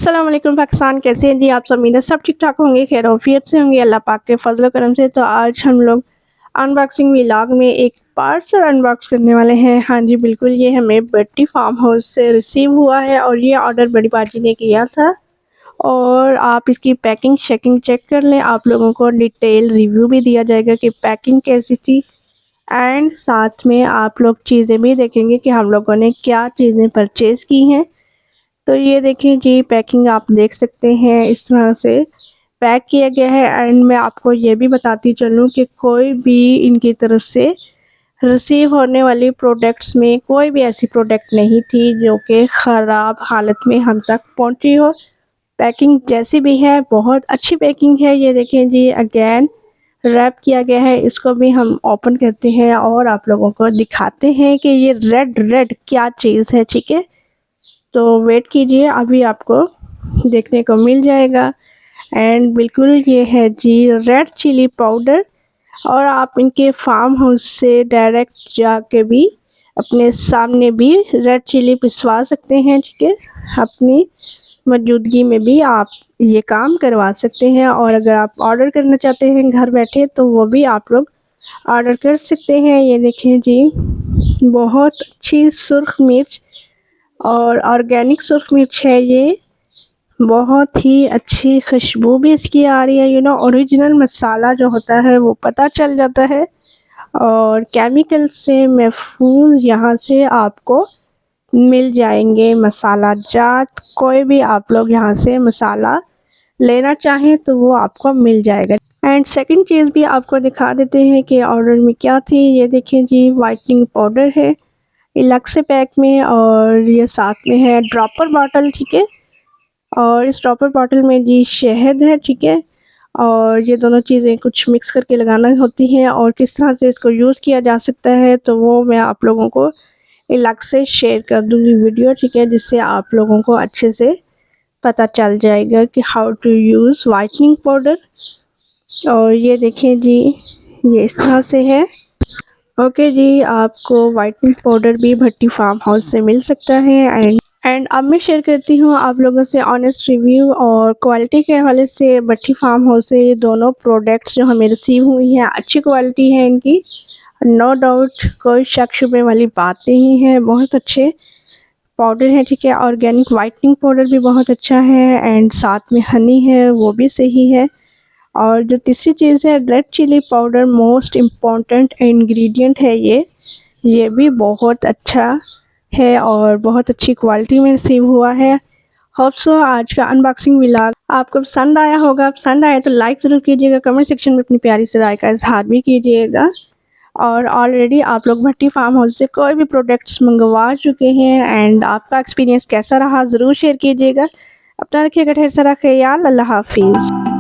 अस्सलाम वालेकुम पाकिस्तान, कैसे हैं जी आप सब। उम्मीद है सब ठीक ठाक होंगे, खैर ऑफियत से होंगे अल्लाह पाक के फजल करम से। तो आज हम लोग अनबॉक्सिंग व्लॉग में एक पार्सल अनबॉक्स करने वाले हैं। हाँ जी बिल्कुल, ये हमें बट्टी फार्म हाउस से रिसीव हुआ है और ये ऑर्डर बड़ी बाजी ने किया था। और आप इसकी पैकिंग शेकिंग चेक कर लें, आप लोगों को डिटेल रिव्यू भी दिया जाएगा कि पैकिंग कैसी थी। एंड साथ में आप लोग चीज़ें भी देखेंगे कि हम लोगों ने क्या चीज़ें परचेज़ की हैं। तो ये देखिए जी, पैकिंग आप देख सकते हैं, इस तरह से पैक किया गया है। एंड मैं आपको ये भी बताती चलूँ कि कोई भी इनकी तरफ से रिसीव होने वाली प्रोडक्ट्स में कोई भी ऐसी प्रोडक्ट नहीं थी जो कि ख़राब हालत में हम तक पहुंची हो। पैकिंग जैसी भी है बहुत अच्छी पैकिंग है। ये देखें जी, अगेन रैप किया गया है। इसको भी हम ओपन करते हैं और आप लोगों को दिखाते हैं कि ये रेड रेड क्या चीज़ है, ठीक है। तो वेट कीजिए, अभी आपको देखने को मिल जाएगा। एंड बिल्कुल ये है जी रेड चिली पाउडर। और आप इनके फार्म हाउस से डायरेक्ट जाके भी अपने सामने भी रेड चिली पिसवा सकते हैं, ठीक है। अपनी मौजूदगी में भी आप ये काम करवा सकते हैं। और अगर आप ऑर्डर करना चाहते हैं घर बैठे तो वो भी आप लोग ऑर्डर कर सकते हैं। ये देखें जी, बहुत अच्छी सुर्ख मिर्च और ऑर्गेनिक सुर्ख मिर्च है ये। बहुत ही अच्छी खुशबू भी इसकी आ रही है। ओरिजिनल मसाला जो होता है वो पता चल जाता है। और केमिकल से महफूज यहाँ से आपको मिल जाएंगे मसाला जात। कोई भी आप लोग यहाँ से मसाला लेना चाहें तो वो आपको मिल जाएगा। एंड सेकंड चीज़ भी आपको दिखा देते हैं कि ऑर्डर में क्या थी। ये देखें जी, वाइटनिंग पाउडर है अलग से पैक में, और ये साथ में है ड्रॉपर बॉटल, ठीक है। और इस ड्रॉपर बॉटल में जी शहद है, ठीक है। और ये दोनों चीज़ें कुछ मिक्स करके लगाना होती हैं, और किस तरह से इसको यूज़ किया जा सकता है तो वो मैं आप लोगों को अलग से शेयर कर दूँगी वीडियो, ठीक है, जिससे आप लोगों को अच्छे से पता चल जाएगा कि how to use whitening powder. और ये देखें जी, ये इस तरह से है। ओके जी, आपको वाइटनिंग पाउडर भी भट्टी फार्म हाउस से मिल सकता है। एंड अब मैं शेयर करती हूँ आप लोगों से ऑनेस्ट रिव्यू और क्वालिटी के हवाले से। भट्टी फार्म हाउस से ये दोनों प्रोडक्ट्स जो हमें रिसीव हुई हैं अच्छी क्वालिटी है इनकी, नो डाउट, कोई शक शुबे वाली बात नहीं है। बहुत अच्छे पाउडर है, ठीक है। ऑर्गेनिक वाइटनिंग पाउडर भी बहुत अच्छा है। एंड साथ में हनी है वो भी सही है। और जो तीसरी चीज़ है red chilli powder, most important ingredient है ये भी बहुत अच्छा है और बहुत अच्छी क्वालिटी में रिसीव हुआ है। होप सो आज का अनबॉक्सिंग व्लॉग आपको पसंद आया होगा। पसंद आया तो लाइक ज़रूर कीजिएगा, कमेंट सेक्शन में अपनी प्यारी से राय का इजहार भी कीजिएगा। और ऑलरेडी आप लोग भट्टी फार्म हाउस से कोई भी प्रोडक्ट्स मंगवा चुके हैं एंड आपका एक्सपीरियंस कैसा रहा ज़रूर शेयर कीजिएगा। अपना रखिएगा ढेर सारा ख्याल। अल्लाह हाफिज़।